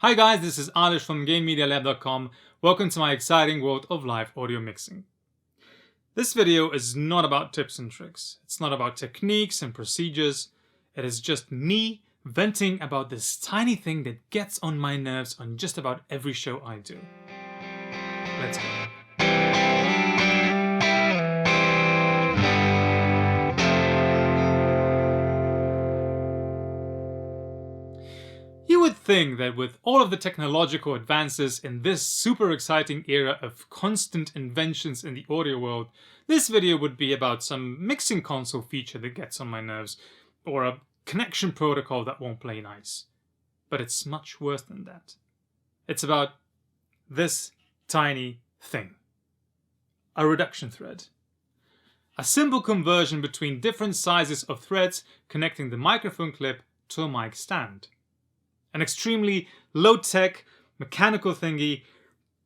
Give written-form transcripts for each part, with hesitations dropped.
Hi guys, this is Alish from gainmedialab.com. Welcome to my exciting world of live audio mixing. This video is not about tips and tricks. It's not about techniques and procedures. It is just me venting about this tiny thing that gets on my nerves on just about every show I do. Let's go. You would think that with all of the technological advances in this super exciting era of constant inventions in the audio world, this video would be about some mixing console feature that gets on my nerves, or a connection protocol that won't play nice. But it's much worse than that. It's about this tiny thing. A reduction thread. A simple conversion between different sizes of threads connecting the microphone clip to a mic stand. An extremely low-tech, mechanical thingy,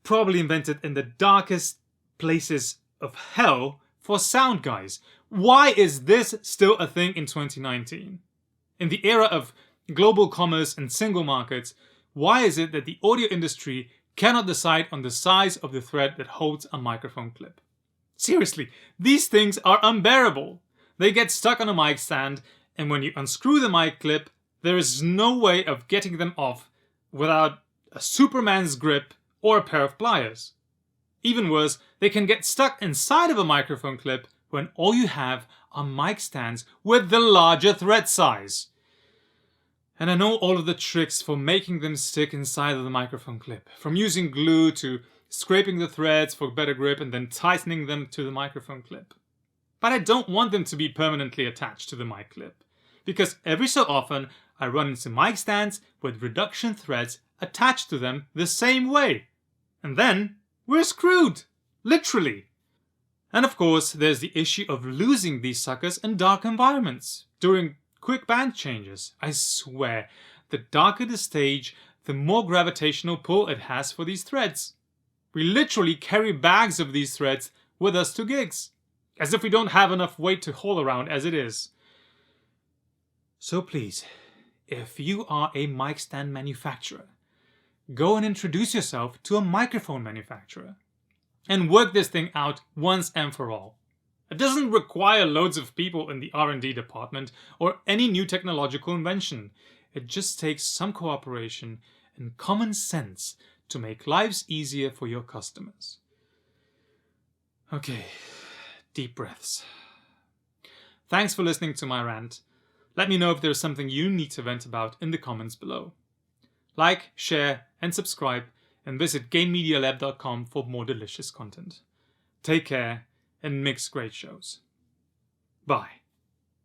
probably invented in the darkest places of hell for sound guys. Why is this still a thing in 2019? In the era of global commerce and single markets, why is it that the audio industry cannot decide on the size of the thread that holds a microphone clip? Seriously, these things are unbearable. They get stuck on a mic stand, and when you unscrew the mic clip, there is no way of getting them off without a Superman's grip or a pair of pliers. Even worse, they can get stuck inside of a microphone clip when all you have are mic stands with the larger thread size. And I know all of the tricks for making them stick inside of the microphone clip, from using glue to scraping the threads for better grip and then tightening them to the microphone clip. But I don't want them to be permanently attached to the mic clip, because every so often I run into mic stands with reduction threads attached to them the same way. And then we're screwed. Literally. And of course, there's the issue of losing these suckers in dark environments during quick band changes. I swear, the darker the stage, the more gravitational pull it has for these threads. We literally carry bags of these threads with us to gigs, as if we don't have enough weight to haul around as it is. So please, if you are a mic stand manufacturer, go and introduce yourself to a microphone manufacturer and work this thing out once and for all. It doesn't require loads of people in the R&D department or any new technological invention. It just takes some cooperation and common sense to make lives easier for your customers. Okay, deep breaths. Thanks for listening to my rant. Let me know if there's something you need to vent about in the comments below. Like, share, and subscribe, and visit gainmedialab.com for more delicious content. Take care, and mix great shows. Bye.